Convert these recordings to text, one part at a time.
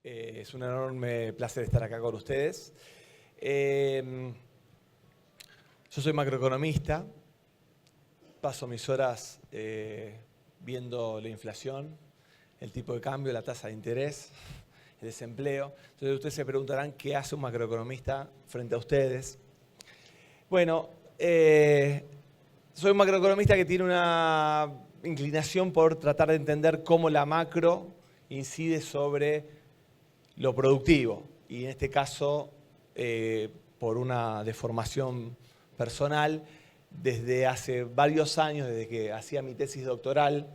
Es un enorme placer estar acá con ustedes. Yo soy macroeconomista, paso mis horas viendo la inflación, el tipo de cambio, la tasa de interés, el desempleo. Entonces ustedes se preguntarán qué hace un macroeconomista frente a ustedes. Bueno, soy un macroeconomista que tiene una inclinación por tratar de entender cómo la macro incide sobre lo productivo, y en este caso, por una deformación personal, desde hace varios años, desde que hacía mi tesis doctoral,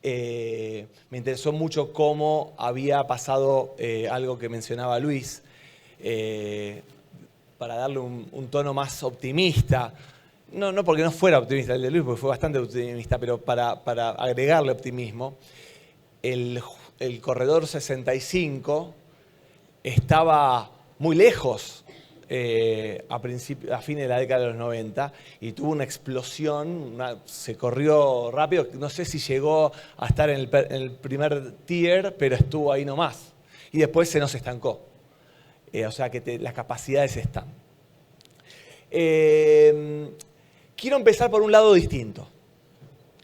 me interesó mucho cómo había pasado algo que mencionaba Luis, para darle un tono más optimista. No porque no fuera optimista el de Luis, porque fue bastante optimista, pero para agregarle optimismo, el corredor 65 estaba muy lejos a fines de la década de los 90 y tuvo una explosión, se corrió rápido, no sé si llegó a estar en el primer tier, pero estuvo ahí nomás. Y después se nos estancó. O sea que las capacidades están. Quiero empezar por un lado distinto.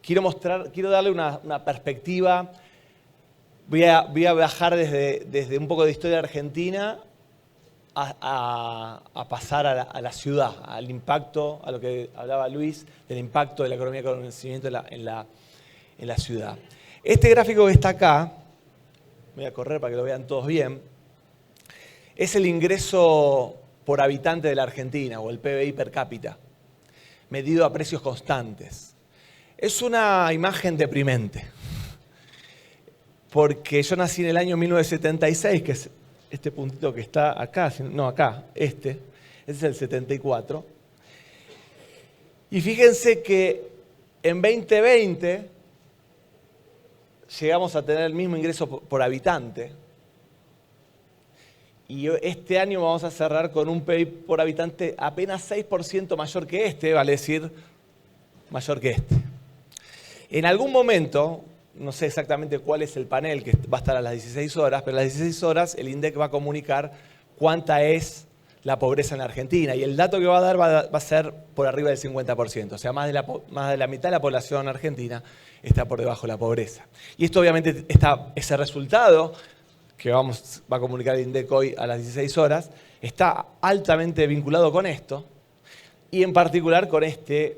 Quiero darle una perspectiva. Voy a bajar desde un poco de historia argentina a pasar a la ciudad, al impacto, a lo que hablaba Luis, del impacto de la economía del conocimiento en la ciudad. Este gráfico que está acá, voy a correr para que lo vean todos bien, es el ingreso por habitante de la Argentina, o el PBI per cápita, medido a precios constantes. Es una imagen deprimente, porque yo nací en el año 1976, que es este puntito que está acá, no acá, este es el 74. Y fíjense que en 2020 llegamos a tener el mismo ingreso por habitante. Y este año vamos a cerrar con un PIB por habitante apenas 6% mayor que este, vale decir, mayor que este. En algún momento, no sé exactamente cuál es el panel que va a estar a las 16 horas, pero a las 16 horas el INDEC va a comunicar cuánta es la pobreza en la Argentina. Y el dato que va a dar va a ser por arriba del 50%. O sea, más de la mitad de la población argentina está por debajo de la pobreza. Y esto obviamente, ese resultado que va a comunicar el INDEC hoy a las 16 horas, está altamente vinculado con esto, y en particular con este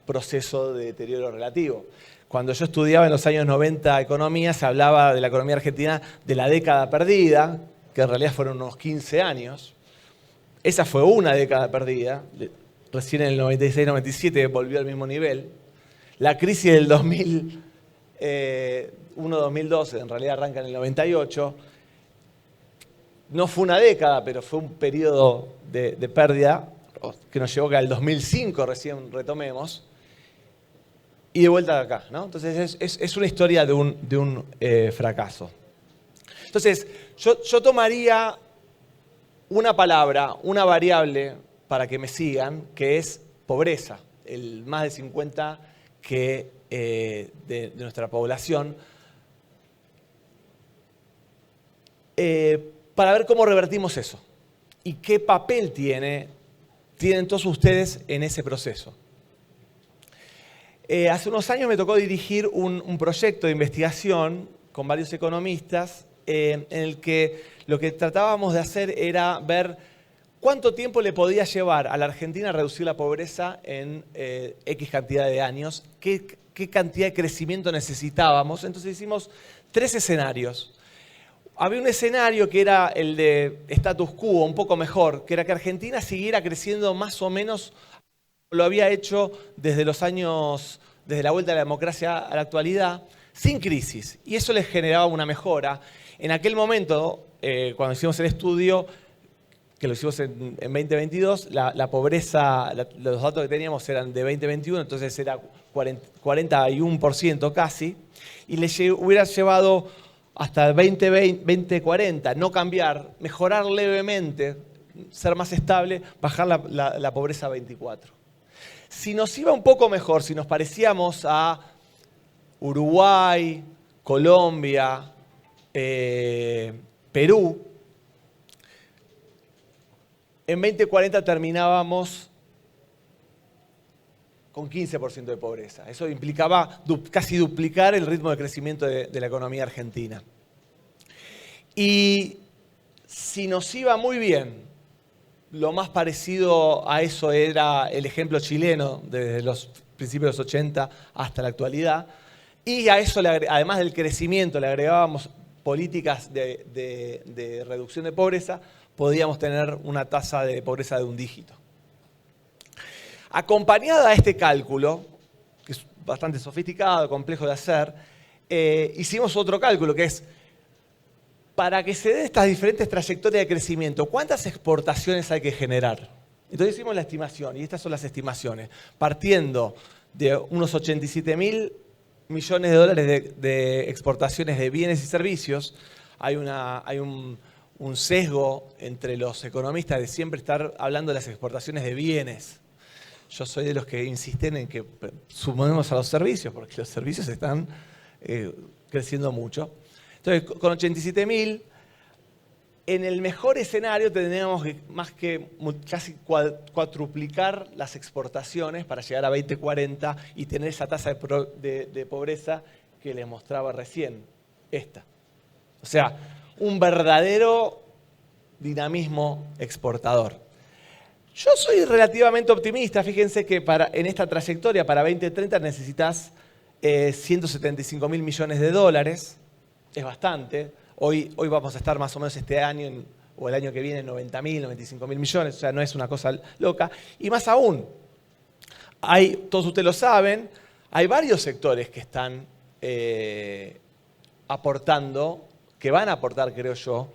proceso de deterioro relativo. Cuando yo estudiaba en los años 90 economía, se hablaba de la economía argentina de la década perdida, que en realidad fueron unos 15 años. Esa fue una década perdida, recién en el 96-97 volvió al mismo nivel. La crisis del 2001-2012, en realidad arranca en el 98, no fue una década, pero fue un periodo de pérdida que nos llevó que al 2005 recién retomemos. Y de vuelta acá, ¿no? Entonces es una historia de un fracaso. Entonces, yo tomaría una palabra, una variable para que me sigan, que es pobreza, el más de 50 de nuestra población, para ver cómo revertimos eso y qué papel tienen todos ustedes en ese proceso. Hace unos años me tocó dirigir un proyecto de investigación con varios economistas en el que lo que tratábamos de hacer era ver cuánto tiempo le podía llevar a la Argentina a reducir la pobreza en X cantidad de años, qué cantidad de crecimiento necesitábamos. Entonces hicimos 3 escenarios. Había un escenario que era el de status quo, un poco mejor, que era que Argentina siguiera creciendo más o menos. Lo había hecho desde la vuelta de la democracia a la actualidad, sin crisis. Y eso les generaba una mejora. En aquel momento, cuando hicimos el estudio, que lo hicimos en 2022, la pobreza, los datos que teníamos eran de 2021, entonces era 41% casi. Y les hubiera llevado hasta 2040 no cambiar, mejorar levemente, ser más estable, bajar la pobreza a 24%. Si nos iba un poco mejor, si nos parecíamos a Uruguay, Colombia, Perú, en 2040 terminábamos con 15% de pobreza. Eso implicaba casi duplicar el ritmo de crecimiento de la economía argentina. Y si nos iba muy bien, lo más parecido a eso era el ejemplo chileno desde los principios de los 80 hasta la actualidad. Y a eso, además del crecimiento, le agregábamos políticas de reducción de pobreza, podíamos tener una tasa de pobreza de un dígito. Acompañada a este cálculo, que es bastante sofisticado, complejo de hacer, hicimos otro cálculo que es, para que se den estas diferentes trayectorias de crecimiento, ¿cuántas exportaciones hay que generar? Entonces hicimos la estimación, y estas son las estimaciones, partiendo de unos 87.000 millones de dólares de exportaciones de bienes y servicios. Hay un sesgo entre los economistas de siempre estar hablando de las exportaciones de bienes. Yo soy de los que insisten en que sumemos a los servicios, porque los servicios están creciendo mucho. Entonces, con 87.000, en el mejor escenario tendríamos que casi cuadruplicar las exportaciones para llegar a 2040 y tener esa tasa de pobreza que les mostraba recién, esta. O sea, un verdadero dinamismo exportador. Yo soy relativamente optimista. Fíjense que en esta trayectoria para 2030 necesitas 175.000 millones de dólares. Es bastante. Hoy vamos a estar más o menos este año o el año que viene 90.000, 95.000 millones. O sea, no es una cosa loca. Y más aún, todos ustedes lo saben, hay varios sectores que están aportando, que van a aportar, creo yo.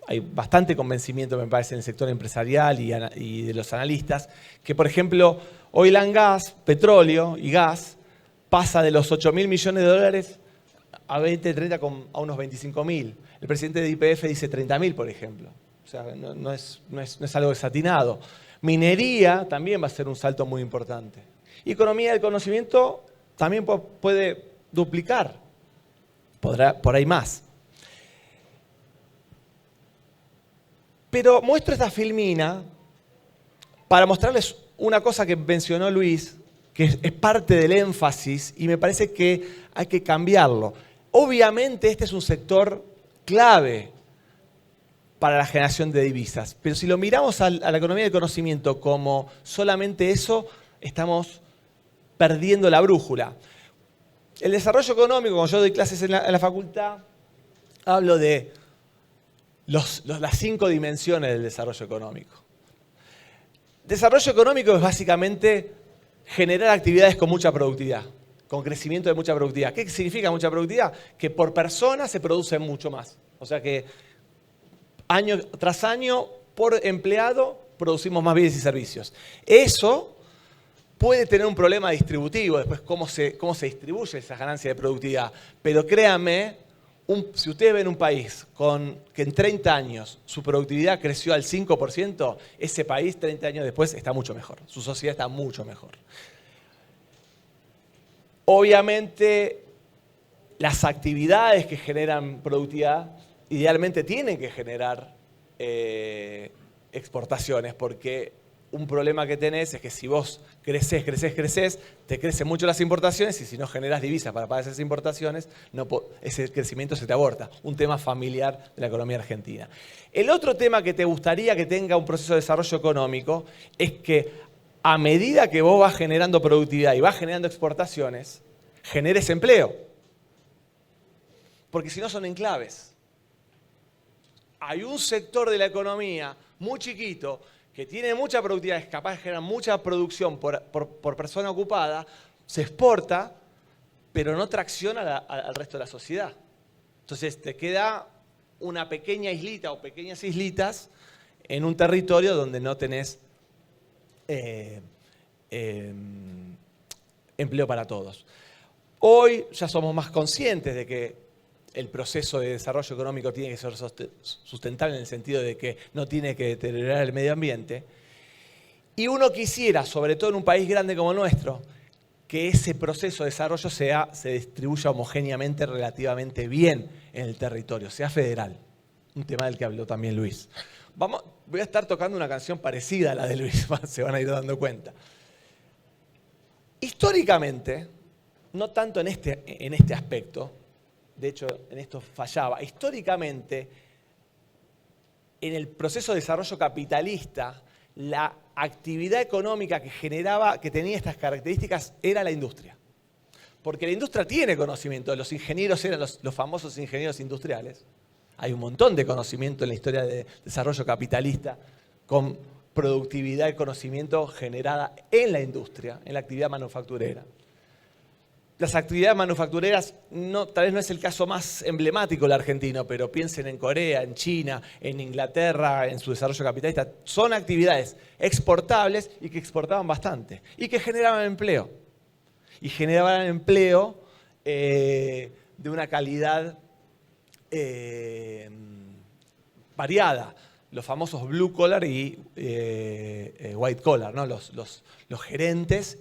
Hay bastante convencimiento, me parece, en el sector empresarial y de los analistas, que, por ejemplo, oil and gas, petróleo y gas, pasa de los 8.000 millones de dólares a 2030 a unos 25.000. El presidente de YPF dice 30.000, por ejemplo. O sea, no es algo desatinado. Minería también va a ser un salto muy importante. Y economía del conocimiento también puede duplicar, por ahí más. Pero muestro esta filmina para mostrarles una cosa que mencionó Luis, que es parte del énfasis y me parece que hay que cambiarlo. Obviamente este es un sector clave para la generación de divisas, pero si lo miramos a la economía del conocimiento como solamente eso, estamos perdiendo la brújula. El desarrollo económico, cuando yo doy clases en la facultad, hablo de las 5 dimensiones del desarrollo económico. Desarrollo económico es básicamente generar actividades con mucha productividad, con crecimiento de mucha productividad. ¿Qué significa mucha productividad? Que por persona se produce mucho más. O sea que año tras año, por empleado, producimos más bienes y servicios. Eso puede tener un problema distributivo, después cómo se distribuye esa ganancia de productividad. Pero créanme, si ustedes ven un país que en 30 años su productividad creció al 5%, ese país 30 años después está mucho mejor. Su sociedad está mucho mejor. Obviamente, las actividades que generan productividad idealmente tienen que generar exportaciones, porque un problema que tenés es que si vos creces, te crecen mucho las importaciones y si no generás divisas para pagar esas importaciones, ese crecimiento se te aborta. Un tema familiar de la economía argentina. El otro tema que te gustaría que tenga un proceso de desarrollo económico es que a medida que vos vas generando productividad y vas generando exportaciones, generes empleo. Porque si no son enclaves. Hay un sector de la economía muy chiquito que tiene mucha productividad, es capaz de generar mucha producción por persona ocupada, se exporta, pero no tracciona al resto de la sociedad. Entonces te queda una pequeña islita o pequeñas islitas en un territorio donde no tenés empleo para todos. Hoy ya somos más conscientes de que el proceso de desarrollo económico tiene que ser sustentable en el sentido de que no tiene que deteriorar el medio ambiente. Y uno quisiera, sobre todo en un país grande como el nuestro, que ese proceso de desarrollo se distribuya homogéneamente, relativamente bien en el territorio, sea federal. un tema del que habló también Luis. Voy a estar tocando una canción parecida a la de Luis, se van a ir dando cuenta. Históricamente, no tanto en este aspecto, de hecho en esto fallaba, históricamente en el proceso de desarrollo capitalista, la actividad económica que tenía estas características era la industria. Porque la industria tiene conocimiento, los ingenieros eran los famosos ingenieros industriales. Hay un montón de conocimiento en la historia de desarrollo capitalista con productividad y conocimiento generada en la industria, en la actividad manufacturera. Las actividades manufactureras, tal vez no es el caso más emblemático del argentino, pero piensen en Corea, en China, en Inglaterra, en su desarrollo capitalista. Son actividades exportables y que exportaban bastante y que generaban empleo. Y generaban empleo de una calidad variada. Los famosos blue collar y white collar, ¿no? Los gerentes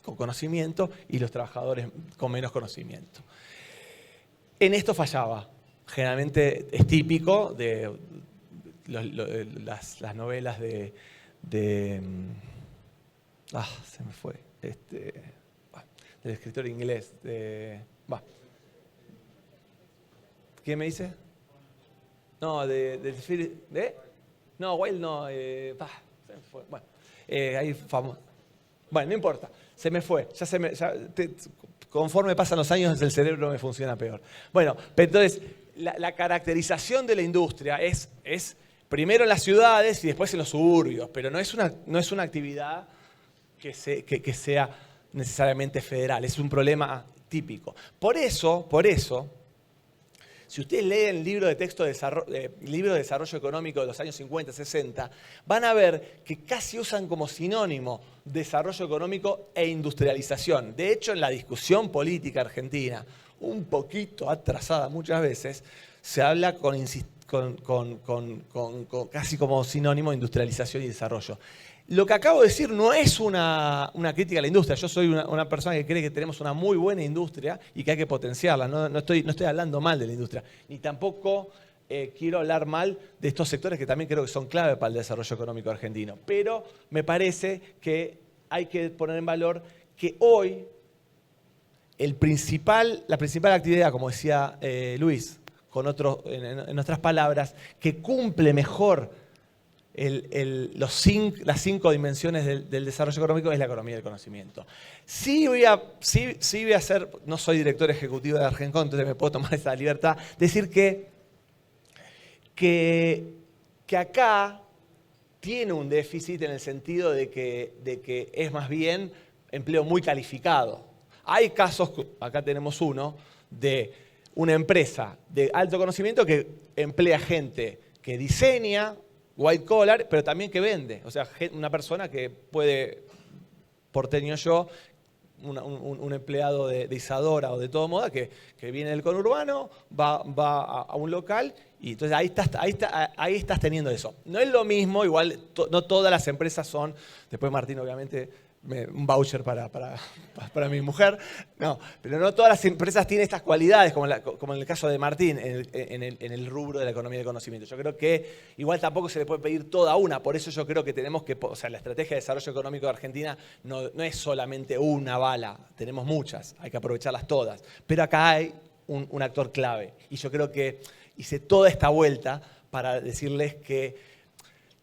con conocimiento y los trabajadores con menos conocimiento. En esto fallaba. Generalmente es típico de las novelas se me fue. Del escritor inglés. ¿Qué me dice? No, no, Wilde no. Se me fue. Bueno, ahí famoso. Bueno, no importa. Se me fue. Conforme pasan los años, el cerebro me funciona peor. Bueno, pero entonces, la caracterización de la industria es primero en las ciudades y después en los suburbios, pero no es una actividad que sea necesariamente federal, es un problema típico. Por eso, si ustedes leen el libro de texto libro de desarrollo económico de los años 50, 60, van a ver que casi usan como sinónimo desarrollo económico e industrialización. De hecho, en la discusión política argentina, un poquito atrasada muchas veces, se habla casi como sinónimo industrialización y desarrollo. Lo que acabo de decir no es una crítica a la industria. Yo soy una persona que cree que tenemos una muy buena industria y que hay que potenciarla. No estoy hablando mal de la industria. Ni tampoco quiero hablar mal de estos sectores que también creo que son clave para el desarrollo económico argentino. Pero me parece que hay que poner en valor que hoy la principal actividad, como decía Luis, en otras palabras, que cumple mejor las 5 dimensiones del desarrollo económico es la economía del conocimiento. Sí voy a hacer, no soy director ejecutivo de Argencon, entonces me puedo tomar esa libertad, decir que acá tiene un déficit en el sentido de que es más bien empleo muy calificado. Hay casos, acá tenemos uno, de una empresa de alto conocimiento que emplea gente que diseña, white collar, pero también que vende. O sea, una persona que puede, porteño yo, un empleado de Isadora o de Todo Moda que viene del conurbano, va a un local y entonces ahí estás teniendo eso. No es lo mismo, igual no todas las empresas son, después Martín obviamente, un voucher para mi mujer, no, pero no todas las empresas tienen estas cualidades, como en el caso de Martín, en el rubro de la economía del conocimiento. Yo creo que igual tampoco se le puede pedir toda una, por eso yo creo que tenemos que, o sea, la estrategia de desarrollo económico de Argentina no es solamente una bala, tenemos muchas, hay que aprovecharlas todas, pero acá hay un actor clave y yo creo que hice toda esta vuelta para decirles que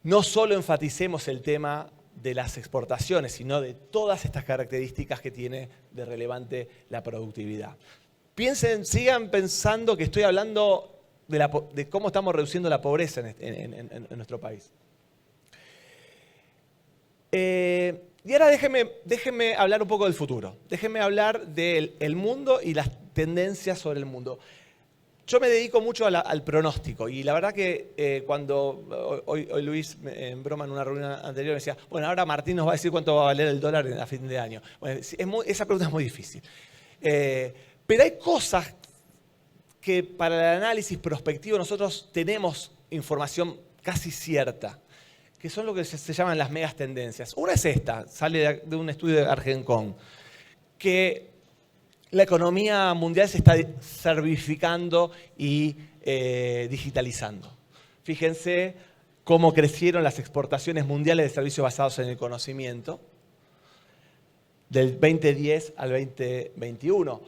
no solo enfaticemos el tema de las exportaciones, sino de todas estas características que tiene de relevante la productividad. Sigan pensando que estoy hablando de cómo estamos reduciendo la pobreza en nuestro país. Y ahora déjenme hablar un poco del futuro. Déjenme hablar del mundo y las tendencias sobre el mundo. Yo me dedico mucho al pronóstico y la verdad que cuando hoy Luis, en broma en una reunión anterior, me decía, bueno, ahora Martín nos va a decir cuánto va a valer el dólar a fin de año. Bueno, esa pregunta es muy difícil. Pero hay cosas que para el análisis prospectivo nosotros tenemos información casi cierta, que son lo que se llaman las megas tendencias. Una es esta, sale de un estudio de Argencon, que la economía mundial se está servificando y digitalizando. Fíjense cómo crecieron las exportaciones mundiales de servicios basados en el conocimiento del 2010 al 2021.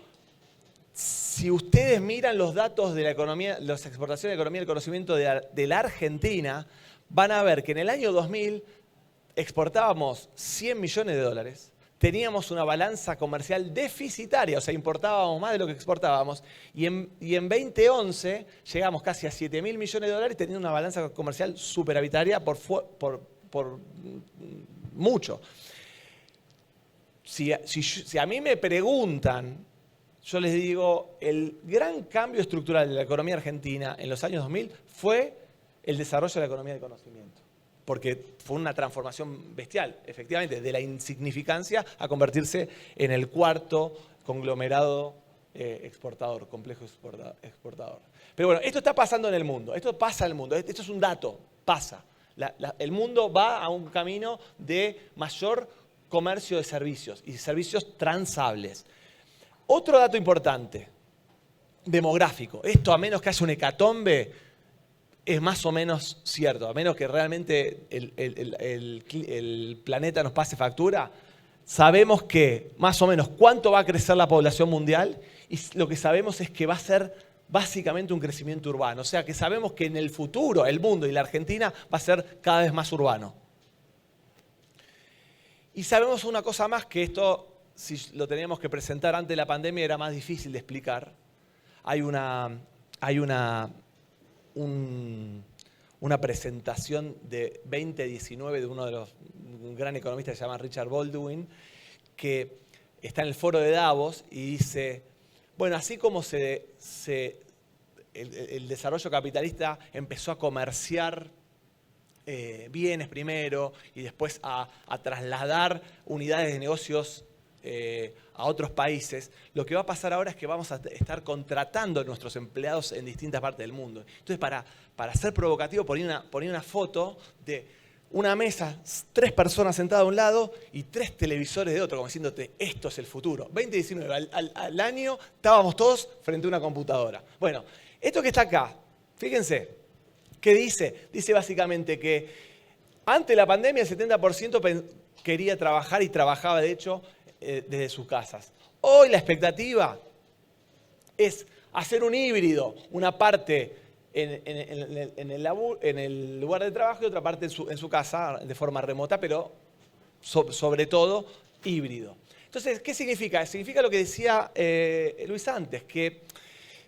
Si ustedes miran los datos de la economía, las exportaciones de la economía del conocimiento de la Argentina, van a ver que en el año 2000 exportábamos 100 millones de dólares, teníamos una balanza comercial deficitaria, o sea, importábamos más de lo que exportábamos, y en 2011 llegamos casi a 7 mil millones de dólares teniendo una balanza comercial superavitaria por mucho. Si a mí me preguntan, yo les digo, el gran cambio estructural de la economía argentina en los años 2000 fue el desarrollo de la economía del conocimiento. Porque fue una transformación bestial, efectivamente, de la insignificancia a convertirse en el cuarto conglomerado exportador, complejo exportador. Pero bueno, esto está pasando en el mundo, esto pasa en el mundo, esto es un dato, pasa. El mundo va a un camino de mayor comercio de servicios y servicios transables. Otro dato importante, demográfico. Esto, a menos que haya un hecatombe, es más o menos cierto. A menos que realmente el planeta nos pase factura, sabemos que más o menos cuánto va a crecer la población mundial y lo que sabemos es que va a ser básicamente un crecimiento urbano. O sea, que sabemos que en el futuro el mundo y la Argentina va a ser cada vez más urbano. Y sabemos una cosa más, que esto, si lo teníamos que presentar antes de la pandemia, era más difícil de explicar. Hay una presentación de 2019 de un gran economista que se llama Richard Baldwin, que está en el foro de Davos y dice, bueno, así como el desarrollo capitalista empezó a comerciar bienes primero y después a trasladar unidades de negocios a otros países, lo que va a pasar ahora es que vamos a estar contratando a nuestros empleados en distintas partes del mundo. Entonces, para ser provocativo, ponía una foto de una mesa, 3 personas sentadas a un lado y 3 televisores de otro, como diciéndote, esto es el futuro. 2019, al año, estábamos todos frente a una computadora. Bueno, esto que está acá, fíjense, ¿qué dice? Dice básicamente que antes de la pandemia el 70% quería trabajar y trabajaba, de hecho, desde sus casas. Hoy la expectativa es hacer un híbrido, una parte en el lugar de trabajo y otra parte en su casa de forma remota, pero sobre todo híbrido. Entonces, ¿qué significa? Significa lo que decía Luis antes, que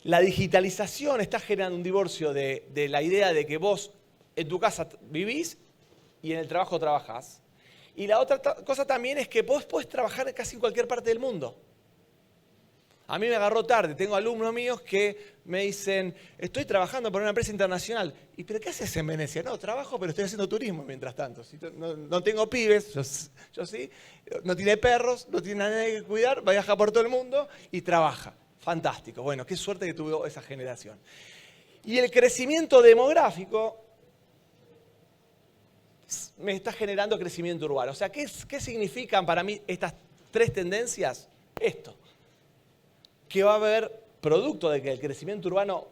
la digitalización está generando un divorcio de la idea de que vos en tu casa vivís y en el trabajo trabajás. Y la otra cosa también es que vos podés trabajar casi en cualquier parte del mundo. A mí me agarró tarde, tengo alumnos míos que me dicen, estoy trabajando para una empresa internacional. ¿Y pero qué haces en Venecia? No, trabajo, pero estoy haciendo turismo mientras tanto. No tengo pibes, yo sí, no tiene perros, no tiene a nadie que cuidar, viaja por todo el mundo y trabaja. Fantástico. Bueno, qué suerte que tuvo esa generación. Y el crecimiento demográfico me está generando crecimiento urbano. O sea, ¿qué significan para mí estas 3 tendencias? Esto, que va a haber, producto de que el crecimiento urbano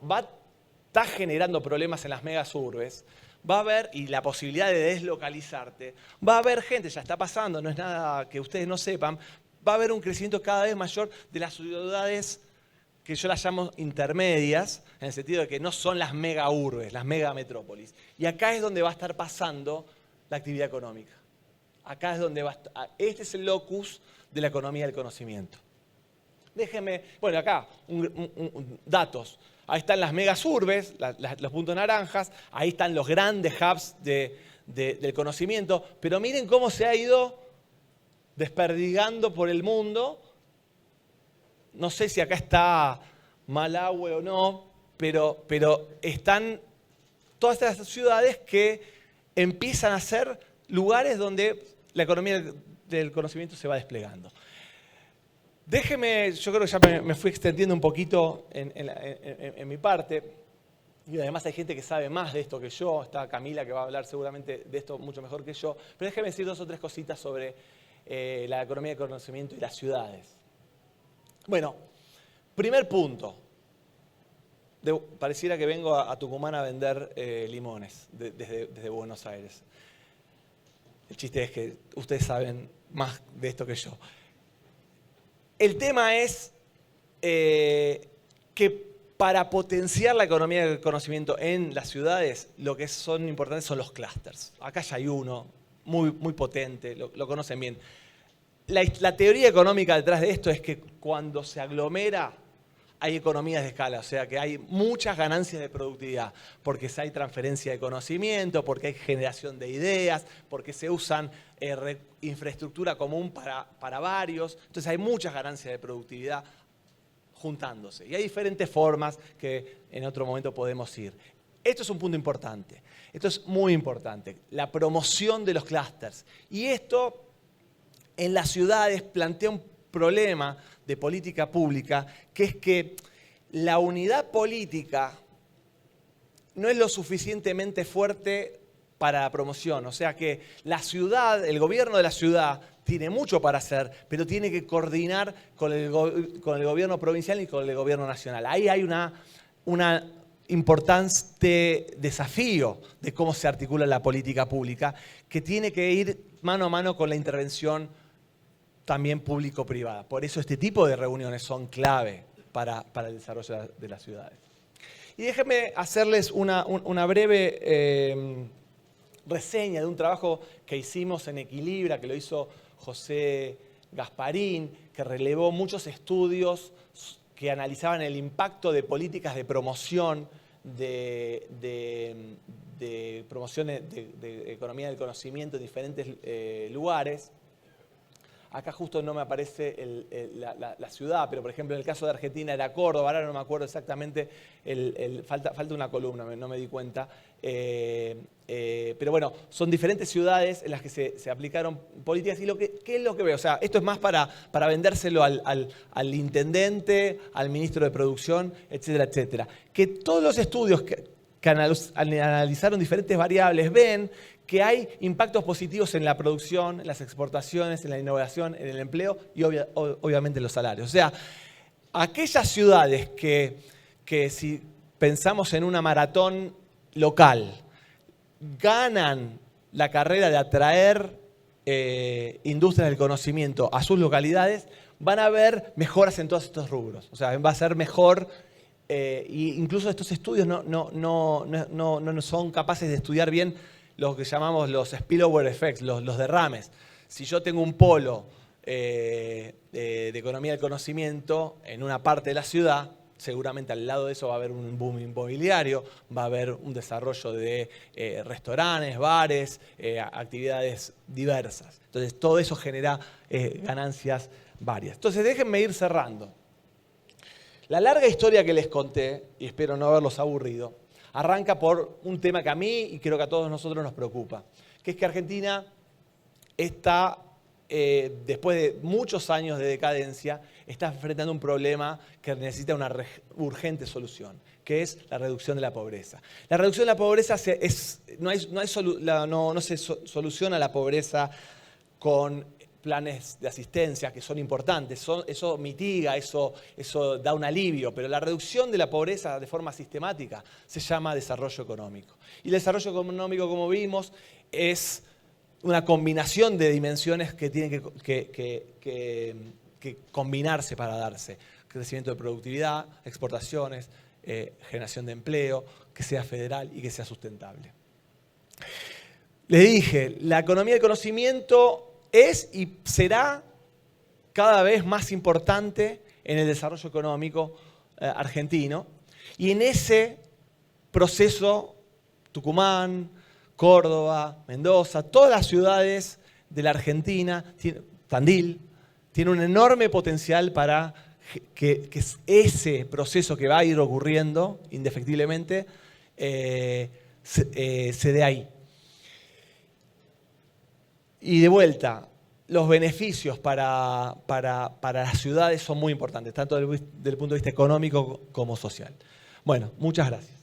está generando problemas en las megasurbes, va a haber, y la posibilidad de deslocalizarte, va a haber gente, ya está pasando, no es nada que ustedes no sepan, va a haber un crecimiento cada vez mayor de las ciudades que yo las llamo intermedias, en el sentido de que no son las megaurbes, las megametrópolis. Y acá es donde va a estar pasando la actividad económica. Acá es donde va a estar, este es el locus de la economía del conocimiento. Déjenme, bueno, acá, datos. Ahí están las megasurbes, los puntos naranjas, ahí están los grandes hubs del conocimiento, pero miren cómo se ha ido desperdigando por el mundo. No sé si acá está Malawi o no, pero están todas estas ciudades que empiezan a ser lugares donde la economía del conocimiento se va desplegando. Déjeme, yo creo que ya me fui extendiendo un poquito en mi parte, y además hay gente que sabe más de esto que yo, está Camila que va a hablar seguramente de esto mucho mejor que yo, pero déjeme decir 2 o 3 cositas sobre la economía del conocimiento y las ciudades. Bueno, primer punto. pareciera que vengo a Tucumán a vender limones desde Buenos Aires. El chiste es que ustedes saben más de esto que yo. El tema es que para potenciar la economía del conocimiento en las ciudades, lo que son importantes son los clústeres. Acá ya hay uno muy, muy potente, lo conocen bien. La teoría económica detrás de esto es que cuando se aglomera hay economías de escala, o sea que hay muchas ganancias de productividad, porque hay transferencia de conocimiento, porque hay generación de ideas, porque se usan infraestructura común para varios, entonces hay muchas ganancias de productividad juntándose. Y hay diferentes formas que en otro momento podemos ir. Esto es un punto importante, esto es muy importante, la promoción de los clústeres. Y esto en las ciudades plantea un problema de política pública, que es que la unidad política no es lo suficientemente fuerte para la promoción. O sea que la ciudad, el gobierno de la ciudad tiene mucho para hacer, pero tiene que coordinar con el gobierno provincial y con el gobierno nacional. Ahí hay una importante desafío de cómo se articula la política pública, que tiene que ir mano a mano con la intervención también público-privada. Por eso este tipo de reuniones son clave para el desarrollo de las ciudades. Y déjenme hacerles una breve reseña de un trabajo que hicimos en Equilibra, que lo hizo José Gasparín, que relevó muchos estudios que analizaban el impacto de políticas de promoción de promoción de economía del conocimiento en diferentes lugares. Acá justo no me aparece la ciudad, pero por ejemplo en el caso de Argentina era Córdoba, ahora no me acuerdo exactamente, falta una columna, no me di cuenta. Pero bueno, son diferentes ciudades en las que se aplicaron políticas. ¿Y qué es lo que veo? O sea, esto es más para vendérselo al intendente, al ministro de producción, etcétera, etcétera. Que todos los estudios que analizaron diferentes variables ven que hay impactos positivos en la producción, en las exportaciones, en la innovación, en el empleo y obviamente en los salarios. O sea, aquellas ciudades que si pensamos en una maratón local, ganan la carrera de atraer industrias del conocimiento a sus localidades, van a ver mejoras en todos estos rubros. O sea, va a ser mejor. Incluso estos estudios no son capaces de estudiar bien lo que llamamos los spillover effects, los derrames. Si yo tengo un polo de economía del conocimiento en una parte de la ciudad, seguramente al lado de eso va a haber un boom inmobiliario, va a haber un desarrollo de restaurantes, bares, actividades diversas. Entonces todo eso genera ganancias varias. Entonces déjenme ir cerrando. La larga historia que les conté, y espero no haberlos aburrido, arranca por un tema que a mí y creo que a todos nosotros nos preocupa, que es que Argentina está, después de muchos años de decadencia, está enfrentando un problema que necesita una urgente solución, que es la reducción de la pobreza. La reducción de la pobreza no se soluciona la pobreza con planes de asistencia que son importantes, eso mitiga, eso da un alivio, pero la reducción de la pobreza de forma sistemática se llama desarrollo económico. Y el desarrollo económico, como vimos, es una combinación de dimensiones que tienen que combinarse para darse. Crecimiento de productividad, exportaciones, generación de empleo, que sea federal y que sea sustentable. Les dije, la economía del conocimiento es y será cada vez más importante en el desarrollo económico argentino. Y en ese proceso, Tucumán, Córdoba, Mendoza, todas las ciudades de la Argentina, Tandil, tiene un enorme potencial para que ese proceso que va a ir ocurriendo indefectiblemente se dé ahí. Y de vuelta, los beneficios para las ciudades son muy importantes, tanto desde el punto de vista económico como social. Bueno, muchas gracias.